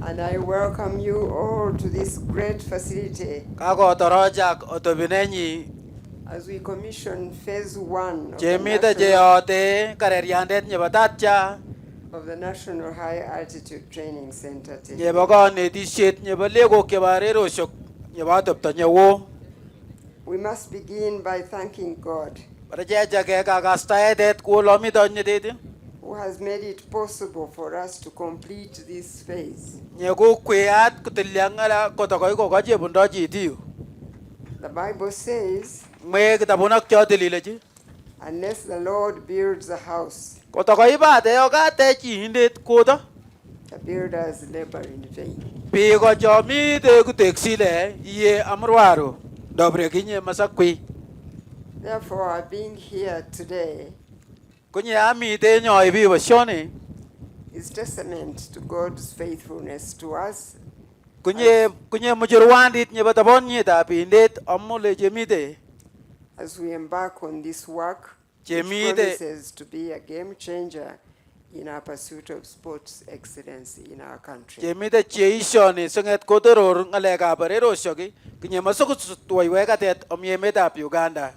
And I welcome you all to this great facility Kakotorojak otobinenyi as we commission phase 1 chemite cheyote kareriandet nebo tatya of the National High Altitude Training Center nebo Teryet. konetisiet nebo legok chebo reroshok nebo atepto newo. We must begin by thanking God Barachechake kakastaetet kuolomitonyetet who has made it possible for us to complete this phase. nyekukweyat kutiliangala kotokoi kokochebundo chitiyu. The Bible says, Mwe kitabunok chotilile unless the Lord builds a house, kotokoi bate yokatech indet kuto the builders labor in vain. biko chomite kuteksile iye amurwaru dobre kinye masakwi Therefore, our being here today kunye amite nyoi bi boshoni is testament to God's faithfulness to us kunye mujurwandit nyebo tabonyetab indet amule chemite as we embark on this work, which Chemite. promises to be a game changer in our pursuit of sports excellence in our country. chemite cheishoni singet kotoror ngalekab reroshok kunye masukutwaiwekatet om emetab Uganda.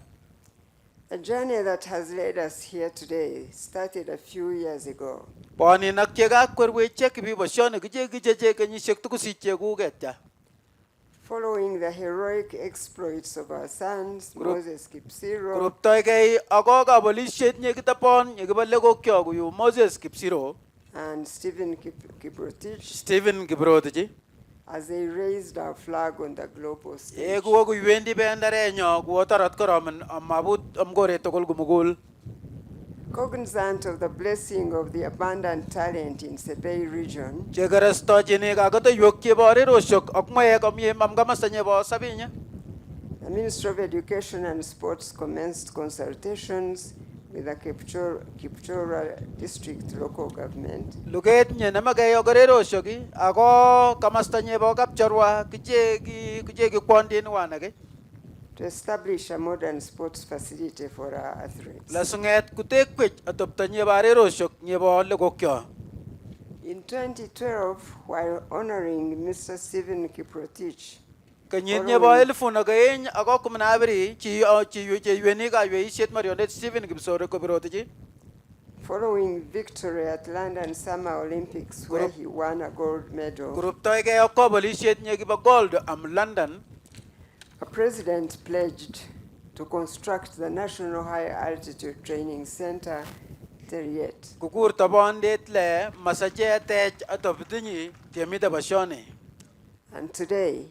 A journey that has led us here today started a few years ago. Bonin ak chekakwerwech bi boshoni kichekicheche kenyisiek tukusich chekuket. Following the heroic exploits of our sons, Moses Kipsiro Kuruptoigei ako kabolisiet nyekitapon nyekibole kokyok kuyu Moses Kipsiro, and Stephen Kiprotich, Stephen Kiprotich, as they raised our flag on the global stage. kuwo kuiwendi bendarenyo kuwo torot koromen amabut amkoret tugul kumugul. Cognizant of the blessing of the abundant talent in Sebei region, Chekerestochini kakotoiwek chebo reroshok ak mwaek am kamasta nyebo Sabinya. the Ministry of Education and Sports commenced consultations with the Kapchorwa district local government Luget nye namagei ak reroshok ako kamasta nyebo Kapchorwa kicheki kwondin wanake. to establish a modern sports facility for our athletes. Lasunget kutekwech atopto nyebo reroshok nyebo legokyo. In 2012, while honoring Mr. Stephen Kiprotich, Kenyit nyebo 2012 chiyweni kayweisiet mariondet Stephen Kiprotich following victory at London Summer Olympics where he won a gold medal, kuruptoigei ak kabolisiet nyekibo gold am London. a president pledged to construct the National High Altitude Training Center, Teryet. Kukur tabondet le masachetech atoptinyi chemite boshoni. And today,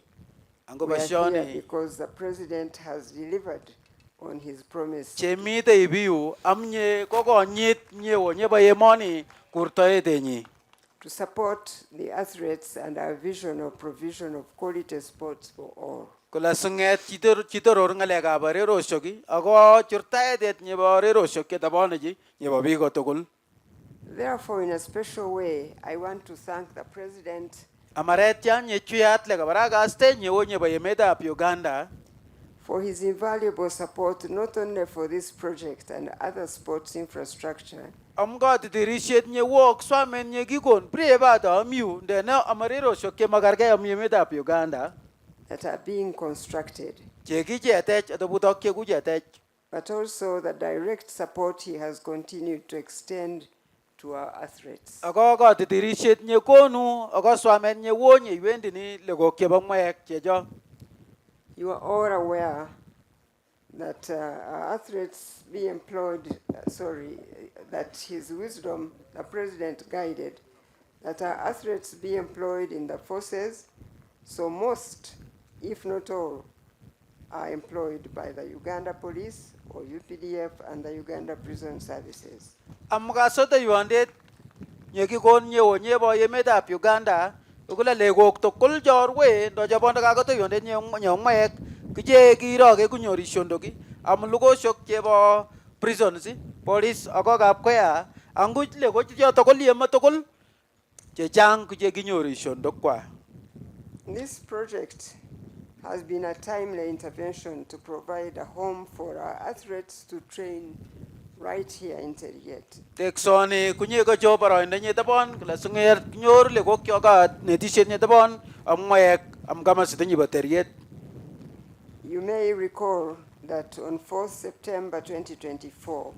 Ango we are here boshoni because the president has delivered on his promise chemite ibiu amnye kokonyit nyewo nyebo emoni kurtoetenyi. to support the athletes and our vision of provision of quality sports for all. Kula sunget chitoror ngalekab reroshok ako churtaetet nyebo reroshok chetaboniji nyebo biko tugul. Therefore, in a special way, I want to thank the president Amaretya nyechuyat le kabaragaste nyewo nyebo emetab Uganda for his invaluable support not only for this project and other sports infrastructure, amkotitirishet nyewok swamen nyekikon priebata amiu ndene amareroshok chemakargei am emetab Uganda that are being constructed, chekichetech atobutok chekuchetech. but also the direct support he has continued to extend to our athletes. Ako kotitirishet nyekonu ako swamen nyewo nyeiwendini legok chebo mwaek checho. You are all aware that our athletes be employed, that his wisdom, the president guided, that our athletes be employed in the forces, so most, if not all, are employed by the Uganda Police or UPDF and the Uganda Prison Services. Amkasoto yuandet nyekikon nyewo nyebo emetab Uganda ukula legok tugul chorwe ndo chobonda kakoto yuandet nyongmaek kiche kiroke kunyorishondoki am lugoshok chebo prisons police ako kapkoya anguch lego choto koliemo tugul chechang kiche kinyorishondokwa. This project has been a timely intervention to provide a home for our athletes to train right here in Teryet. Teksoni kunye ko jo boroindo nyetapon kala sunger nyor le ko kyoka netishet nyetapon amwek am kama sitinyi ba Teryet. You may recall that on 4th September 2024,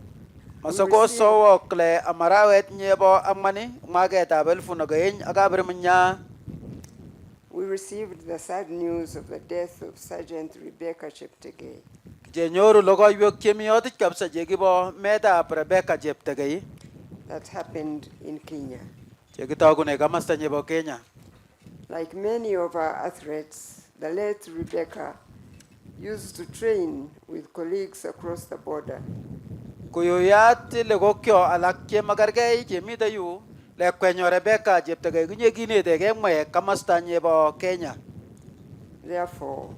Masoko sowo kle amarawet nyebo amani magetab 2000 akabirminya. we received the sad news of the death of Sergeant Rebecca Cheptegei. Jenyoru logoiywek chemiotik kabisa chekibo metab Rebecca Cheptegei That happened in Kenya. chekitokune kamasta nyebo Kenya. Like many of our athletes, the late Rebecca used to train with colleagues across the border. Kuyuyat legokyo alak chemakergei chemite yu lekwenyo Rebecca Cheptegei kunye kinetege mwek kamasta nyebo Kenya. Therefore,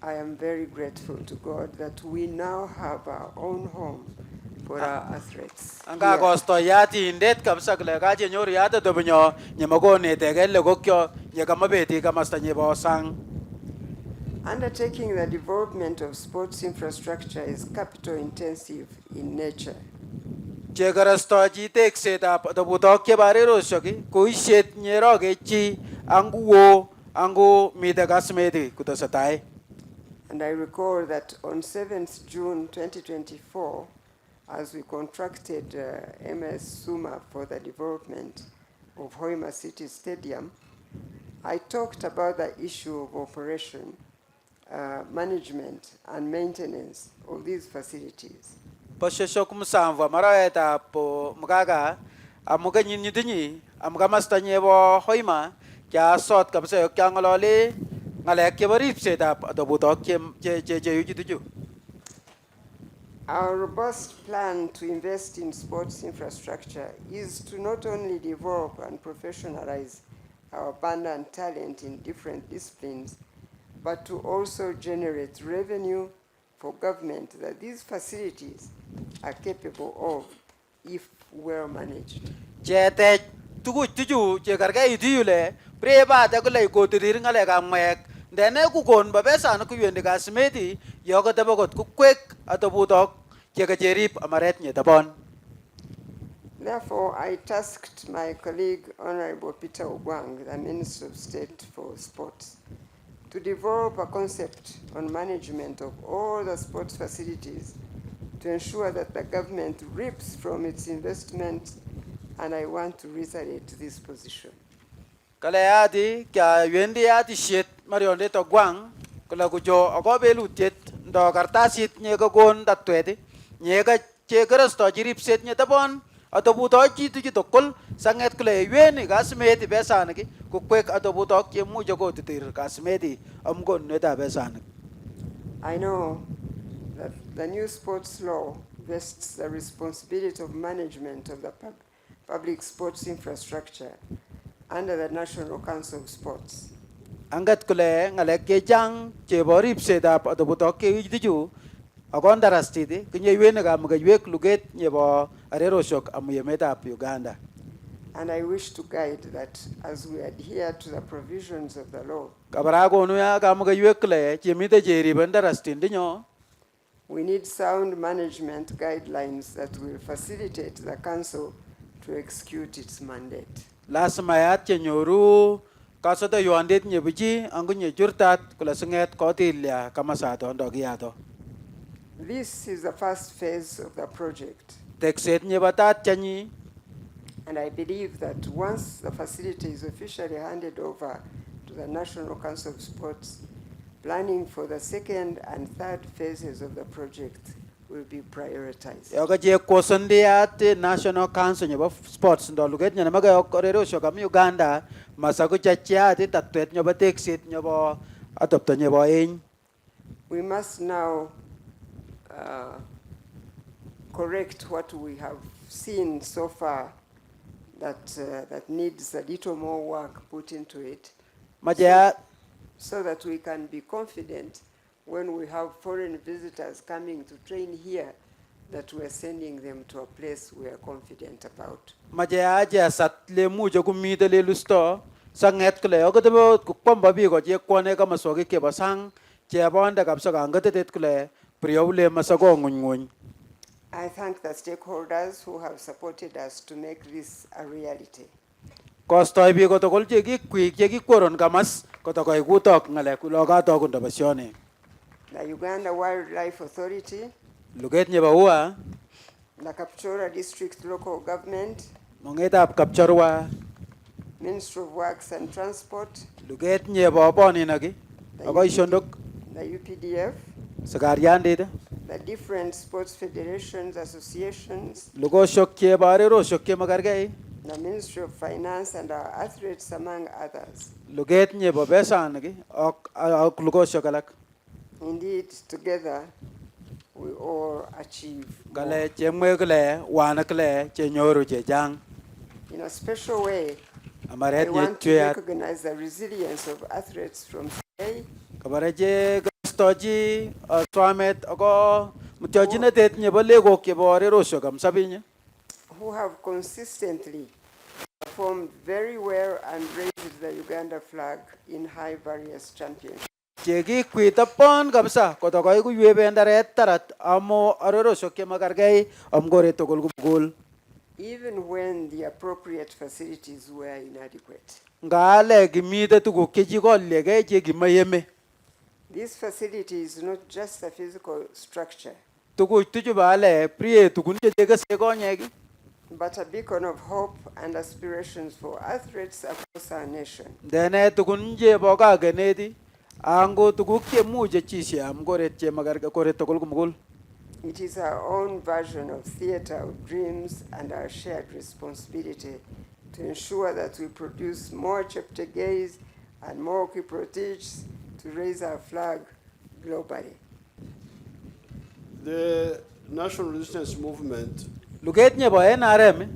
I am very grateful to God that we now have our own home for our athletes. Anga here. kosto yati indet kabisa kle ka chenyoru yate dobinyo nyemakonetege legokyo yekamabeti kamasta nyebo sang. Undertaking the development of sports infrastructure is capital intensive in nature. Chekarastochi teksetab tobutok chebo arerosyek koishet nyeroge chi anguwo angu mite kasmeti kutesetai. And I recall that on 7th June 2024, as we contracted MS Suma for the development of Hoima City Stadium, I talked about the issue of operation, management, and maintenance of these facilities. Posheshok msamva maraweta po mgaga amuga nyinyidinyi amga masta nyebo Hoima kya sot kabisa yok kya ngololi ngalek chebo ripsetab tobutok che yujituju. Our robust plan to invest in sports infrastructure is to not only develop and professionalize our abundant talent in different disciplines, but to also generate revenue for government that these facilities are capable of if well managed. Chetech tukuch tuju chekargei itiyule prebate kule kotirir ngalekab mwek ndene kukon babesa kuywendi kasimeti yokotebokot kukwek atobutok chekacherip amaret nyetapon. Therefore, I tasked my colleague, Honorable Peter Ogwang, the Minister of State for Sports, to develop a concept on management of all the sports facilities to ensure that the government reaps from its investment, and I want to reiterate this position. Kale yati kya ywendi yati shet marionde to gwang kula kujo akobelutiet ndo kartasit nyekakon tatweti nyeka chekarasto chiripset nyetapon atobutok chitu tugul sanget kule yweni kasimeti besaniki kukwek atobutok chemuche kotitir kasimeti amkon netab besanik. I know that the new sports law vests the responsibility of management of the public sports infrastructure under the National Council of Sports. Angat kule ngalek chechang chebo ripsetab atobutok cheyujituju akondarastiti kunye yweni kamukayywek luget nyebo arerosyok amu emetab Uganda. And I wish to guide that as we adhere to the provisions of the law, Kabarakonu ya kamukayywek kule chemite cheribe ndarastindinyo we need sound management guidelines that will facilitate the council to execute its mandate. lazima yat chenyoru kasota yuandet nyebuchi angu nyechurtat kula singet kotilya kamasato ndokiyato. This is the first phase of the project, Tekset nyebatat chanyi and I believe that once the facility is officially handed over to the National Council of Sports, planning for the second and third phases of the project will be prioritized. yoka chekosondiyat National Council nyebo Sports ndo luget nyanamaga yok arerosyok am Uganda masaku chachiat tatwet nyebo tekset nyebo atopto nyebo eny. We must now correct what we have seen so far that needs a little more work put into it, Majaya so that we can be confident when we have foreign visitors coming to train here that we're sending them to a place we are confident about. Majaya jasat le mujo kumite le lusto sanget kule okotebo kukwamba biko chekwane kamaswagi kebo sang chebonda kapsa kangatetet kule priobule masako nguny. I thank the stakeholders who have supported us to make this a reality. Kostoi biik kotugul chekikwik chekikworon kamas kotokoi kutok ng'alek lokatokunda boisioni. The Uganda Wildlife Authority, Luget nebo UA, the Kapchorwa District Local Government, mong'etab Kapchorwa, Ministry of Works and Transport, luget nebo boninaki, akoi Shondok, the UPDF, Sakariandit, the different sports federations, associations, lugoshok chebo arerosiek chemakergei, the Ministry of Finance, and our athletes, among others. luget nebo besaniki ak lugoshek alak. Indeed, together, we all achieve more. Kale chemwe kile wana kile chenyoru chechang. In a special way, I Amaret want to nyechuyat recognize the resilience of athletes from today kabare che gastoji swamet ako mutyojinetet nebo legok chebo arerosiek am sabinye. who have consistently performed very well and raised the Uganda flag in high various championships. Chekikwita pon kabisa kotokoi kuiwe bendaret tarat amo arerosiek chemakergei amkore tugul kumugul. Even when the appropriate facilities were inadequate. Ngale kimite tuguk chechikolyekei chekimayeme. This facility is not just a physical structure, Tuguchu chubale priye tugun chekese konyek but a beacon of hope and aspirations for athletes across our nation. dene tugun chebo kakeneti ango tuguk chemuche chishe amkoret chemakergei kore tugul kumugul. It is our own version of theater of dreams and our shared responsibility to ensure that we produce more Cheptegei's and more Kiprotichs to raise our flag globally. The National Resistance Movement Luget nebo NRM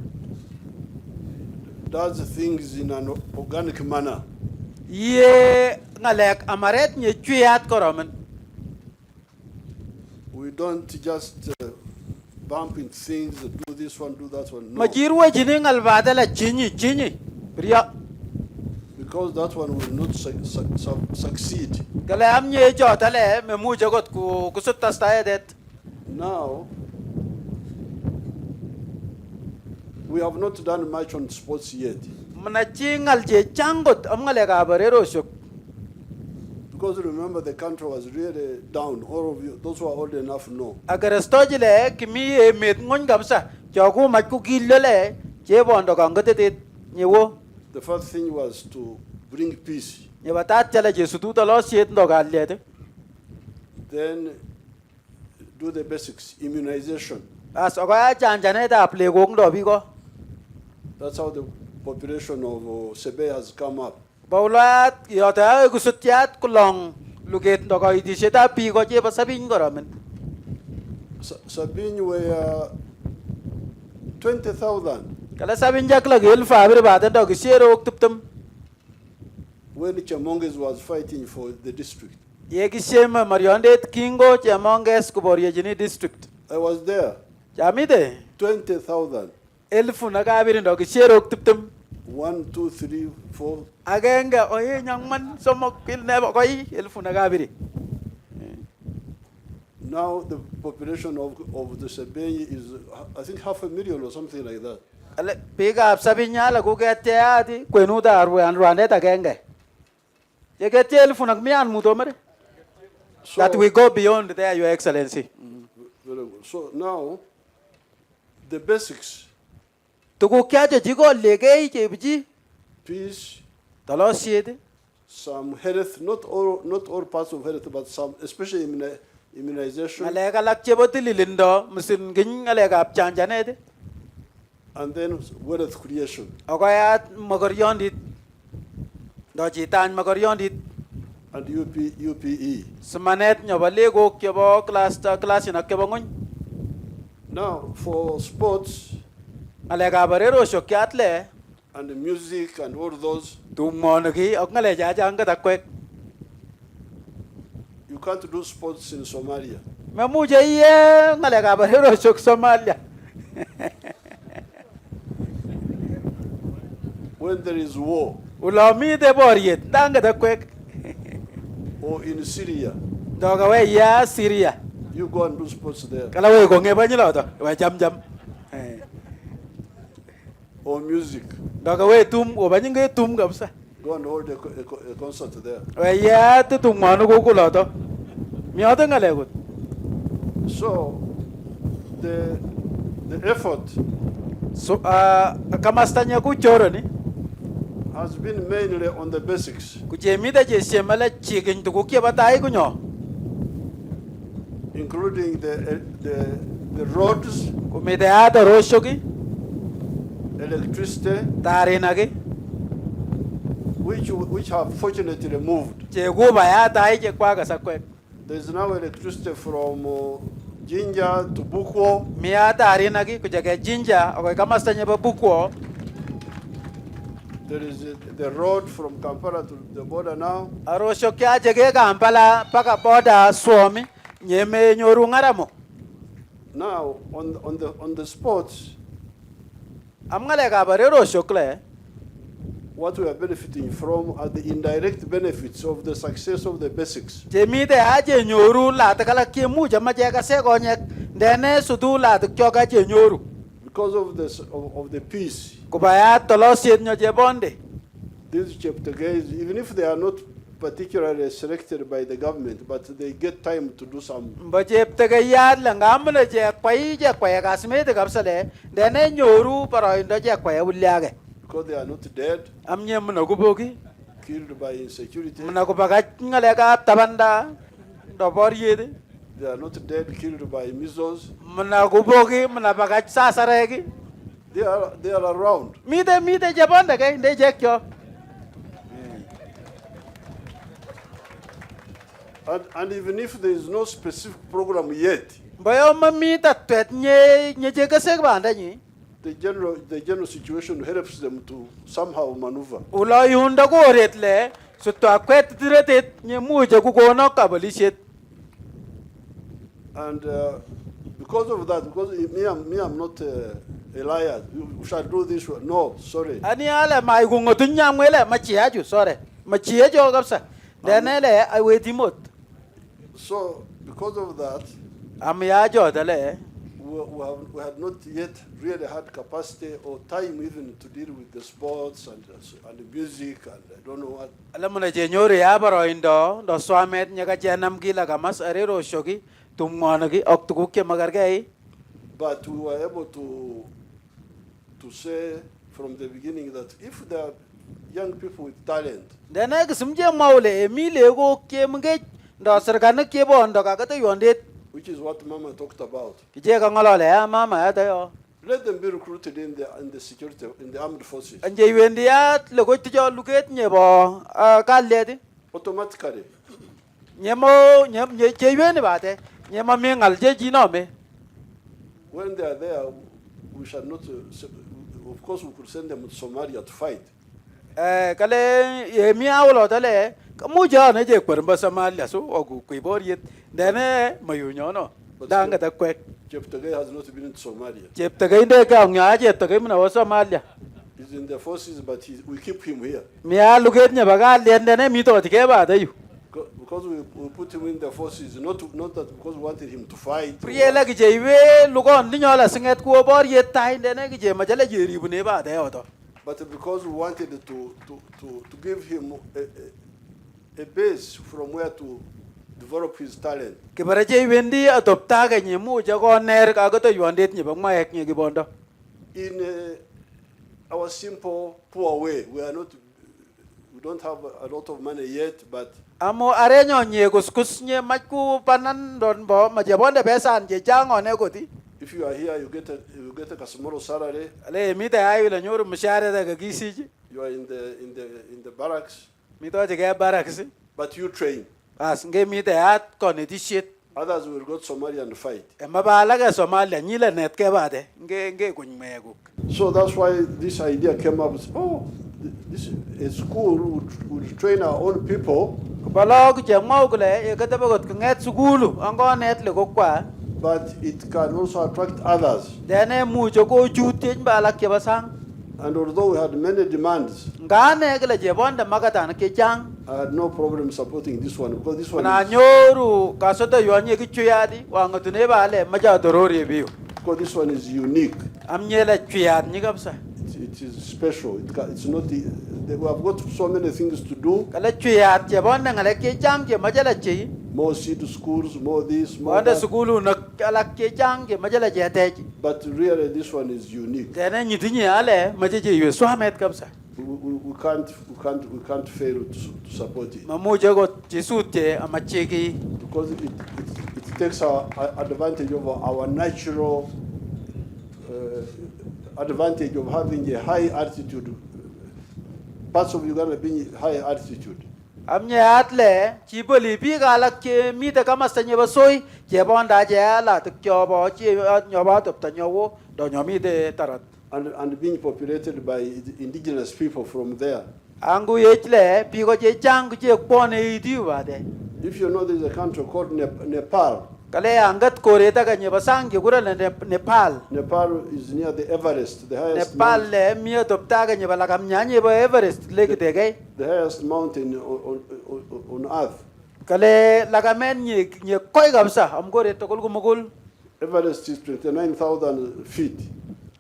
does things in an organic manner. ye ngalek amaret nyechuyat koromen. We don't just bump in things, do this one, do that one. No. Majirwechini ngal badala chinyi priya Because that one will not succeed. kale amnye chotale memuche kot kusutastaedet. Now, we have not done much on sports yet. Mnachi ngal chechang kot am ngalekab arerosiek. Because remember, the country was really down. All of you, those who are old enough know. Agarastojile kimi emet ngony kabisa chokumach kukilele chebondo kangotetet nyewo. The first thing was to bring peace. Nyebatat chala jesutu talosiet ndo kalyet. Then do the basics, immunization. As okoya chanjanetab legok ndo biko. That's how the population of Sebe has come up. Baulat yota kusutyat kulong luget ndo kaitisietab biko chebo sabiny koromen. Sabine were 20,000 Kala sabiny jak la elfu abiri baten ndo kisiero tiptem. when Chamonges was fighting for the district. Ye kisieme mariondet kingo Chemonges kuboriechini district. I was there. Chamite 20,000. elfu na kabiri ndo kisiero tiptem. 1, 2, 3, 4. Agenge oye nyangman somok pil nebo koi elfu na kabiri. Now the population of the Sebe is, I think, 500,000 or something like that. Ale bikab sabinya la kuketyati kwenuta rwandet agenge. Yeketye elfu na mian mutomere. So, That we go beyond there, Your Excellency. very good. So now, the basics, Tukuk chache chiko legei chebiji peace, talosiet some health, not all parts of health, but some, especially immunization, ngalek alak chebo tililindo misinginy ngalekab chanjanet and then wealth creation. okoyat mokoryondit ndo chitany mokoryondit And UPE. simanet nyobo legok chebo klasin ak chebo ngony. Now, for sports Ngalekab arerosiek chatle and music and all those, tumoniki ak ngalecha changat akwek. you can't do sports in Somalia. Memuche iye ngalekab arerosiek Somalia. When there is war, Ulamite boriet ndangat akwek. or in Syria, Ndo kawe ya Syria. You go and do sports there. Kala we ko ngeba nyilo to. We jam. Or music. Daga we tum o ba nyinge tum kabisa. Go and hold a concert there. We ya tu tum manu ko ko lo to. Mi ata ngale gut. So, the effort So kamastanya ku choro ni. has been mainly on the basics, Ku je mi da je shemala chigin to ku ke batai ku nyo. including the roads, Ku me da ata roshogi electricity, tarina gi. which have fortunately moved. Je go ba ya tai je kwa ga sakwe. There is now electricity from Jinja to Bukwo. Mi ata arina gi ku je ke jinja o kamastanya ba bukwo. There is the road from Kampala to the border now. Arosho kya jege Kampala paka boda Suomi nyeme nyoru ngaramo. Now, on the sports, Amngale ka bare rosho kle. what we are benefiting from are the indirect benefits of the success of the basics. Jemi de aje nyoru la takala ke mu jama je ka se gonyek dene sudu la tuk choka je nyoru. Because of this of the peace, Kubaya tolosit nyo je bonde. these cheptegei, even if they are not particularly selected by the government, but they get time to do some. Ba je tege yad la ngamle je kwai ka sme de kapsale dene nyoru paro indo je kwai ulyage. Because they are not dead, Amnye mna kubogi killed by insecurity. mna kubaga ngale ka tabanda do boriede. They are not dead, killed by measles. Mna kubogi mna baga sasaregi. They are around. Mide jabonde ke inde je kyo. And even if there is no specific program yet, Bayo mamita twet nye je kasek banda ni. the general situation helps them to somehow maneuver. Ulo yunda ko retle so to akwet diretet nye muje ku kono kabalishet. And because of that, because I'm not a liar, you shall do this. No, sorry. Ani ala mai ku ngotunya mwele machiaju sore. Machiajo kapsa. Denele I wait imot. So, because of that, Amiajo dale. we had not yet really had capacity or time even to deal with the sports and the music and I don't know what. Alamuna je nyori ya baro indo do swamet nyaga janam gila kamas arero shogi tummonagi oktuku ke magargai. But we were able to say from the beginning that if there are young people with talent, Dene gisumje maule emile go ke mge do sargana ke bo ndo ka to yondet. which is what Mama talked about, Kije ka ngolole ya mama ya tayo. let them be recruited in the security, in the armed forces. Anje wendi ya logo tijo luket nyebo kaledi. Automatically. Nyemo nye jeweni bate. Nyemo mingal je jinome. When they are there, we shall not, of course we could send them to Somalia to fight. Kale ye mi awlo dale muja ne je kwermba Somalia so ogu kuiboriet dene mayunyo no danga ta kwek Cheptegei has not been in Somalia. jep tagai de ka nya je tagai mna Somalia He's in the forces, but we keep him here. mi aluget nya baga len dene mi to tike ba dayu Because we put him in the forces, not that because we wanted him to fight. priela ki je we lugon ni nyola singet ku boriet tai dene ki je majale je ribune ba de oto But because we wanted to give him a base from where to develop his talent. ki bara je wendi adopta ga nyi muja go ner ka go to yondet nyi ba maek nyi gibondo In our simple, poor way, we don't have a lot of money yet, but amo arenyo nye kuskus nye maku panan don bo majabonde besan je jango ne goti if you are here, you get a small salary. ale mi ta ayu la nyoro mshare da gisi ji You are in the barracks, mi to je ga baraks but you train. as nge mi ta at kon di shit Others will go to Somalia and fight. e mabala ga Somalia nyile net ke bade nge kun mego So that's why this idea came up. This a school would train our own people, balog je mogule e ga tabe got nget sukulu ango net le ko kwa but it can also attract others. dene mu jo go jute bala ke basang And although we had many demands, ngane ga je bonde magata na ke jang I had no problem supporting this one because this one Na is, nyoru kasota yuanye kichuyadi wangotune bale maja dorori biu. because this one is unique. Amnyela chuyad ni kapsa. It is special. It's not we have got so many things to do. Kala chuyad je bonda ngale ke chang je majala chi. More seed schools, more this, more Bonda that. sukulu nak kala ke chang je majala je te. But really, this one is unique. Tena nyitinya ale majaje yu swamet kapsa. We can't fail to support it Mamuja go jisute amacheki. because it takes our advantage over our natural advantage of having a high altitude. Parts of Uganda being high altitude. Amnya atle chiboli bi galak ke mi ta kamastanye basoi je bonda je ala to kyobo chi nyoba to tanyowo do nyomi de tarat. And being populated by indigenous people from there. Angu yechle pi go je chang je pone idiu bade. If you know there's a country called Nepal. Kale angat kore ta ganye basang ge gura Nepal. Nepal is near the Everest, the highest Nepal mountain, le mi to ta ganye bala kam nyanye ba Everest le ge gai. the highest mountain on earth. Kale lagamen nye koi gamsa am gore to kul gumugul. Everest is 29,000 feet.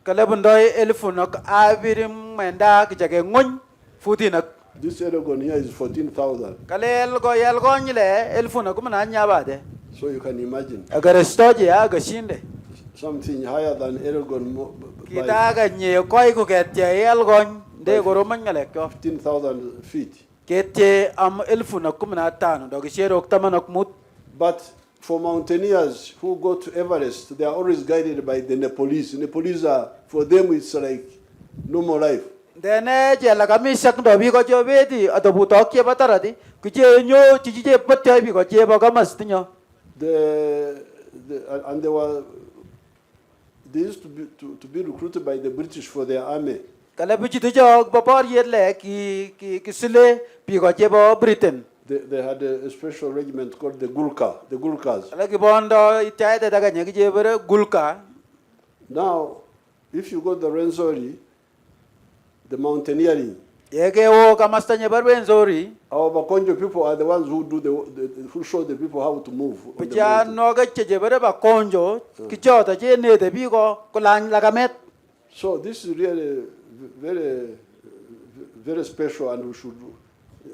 Kale bundoy elefunok abirim menda ge jage ngun futinak. This Aragon here is 14,000. Kale el go nyile elefunok mana nya bade. So you can imagine Agar stoje aga shinde. something higher than Aragon Kita ga nye koi ko get je el gon de goro mangale ko. 15,000 feet. Kete am elefunok mana tanu do ge shero tamanok mut. But for mountaineers who go to Everest, they are always guided by the Nepalese. Nepalese are, for them, it's like normal life. Dene je la kami sak do bi ko jo bedi adabu to ke bataradi kuje nyo chije patya bi ko je ba gamas tinyo. And they used to be recruited by the British for their army. Kala bi chitu jog bapar yele ki sile bi ko je ba Britain. They had a special regiment called the Gulkas. Kala ki bondo itaide daga nyagi je bere gulka. Now, if you go to the Renzori, the mountaineering, Yege o kamastanye barben zori. our Bakonjo people are the ones who who show the people how to move. On the Pija mountain. no ga je bere ba konjo ki chota je ne de bi ko lan lagamet. So this is really very, very special, and we should.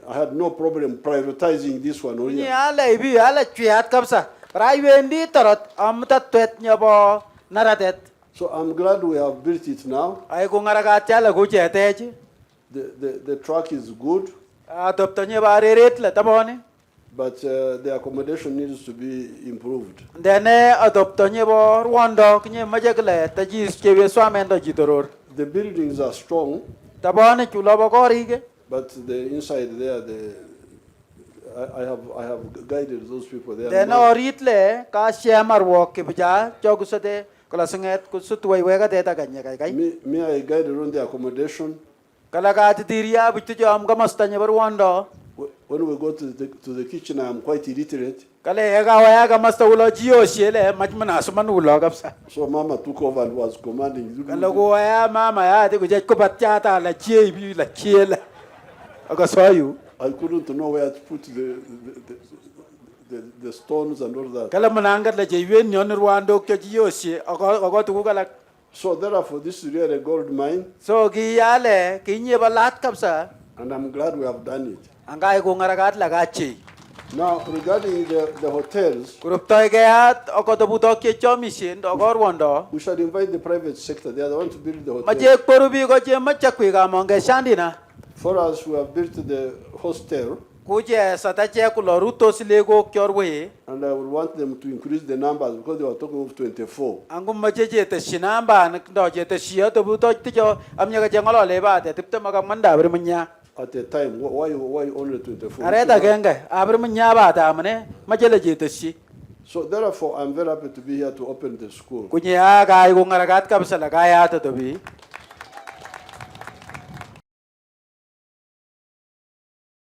I had no problem prioritizing this one. Ni Here. ala ibi ala chiat kapsa. Rai wendi tarot am ta twet nyabo naratet. So I'm glad we have built it now. Ay ko ngaraga chala go chete. The track is good, Adoptanye ba reret la tabone. but the accommodation needs to be improved. Dene adoptanye bo Rwanda kinye majakle tajis chewe swamendo jitoror. The buildings are strong, Tabone chula ba korige. but the inside there, I have guided those people there. Dene oritle ka shamar walk ke bija jogusate kala sanget kusutwai wega deta ganya kai. Me, I guided on the accommodation. Kala ka titiria bitu jo am gamastanye ba Rwanda. When we go to the kitchen, I am quite illiterate. Kale ega waya gamasta ulo jio shele majmana suman ulo kapsa. So Mama took over and was commanding. Kala go waya mama ya de kuje ko batchata la chie bi la chiela. Aga sayu. I couldn't know where to put the stones and all that. Kala manangat la jewen nyon Rwanda ke jio she aga tu kala. So therefore, this is really a gold mine, So gi yale kinye balat kapsa. and I'm glad we have done it. Angay ko ngaragat la gachi. Now, regarding the hotels, Kurup toy gayat ako to buto ke chomishin do gor Rwanda. we shall invite the private sector. They are the ones to build the hotels. Majek porubi ko je machakwi ga monge shandina. For us, we have built the hostel, Kuje satache kuloruto silego kyorwe. and I would want them to increase the numbers because they were talking of 24. Angum majeje te shinamba ndo je te shia to buto tijo amnya ga jangalo leba te tipte maga manda bermenya. At a time, why only 24? Areta genge abermenya ba ta amne majele je te shi. So therefore, I'm very happy to be here to open the school. Kunya ga ay ngaragat kapsala ga ya to bi.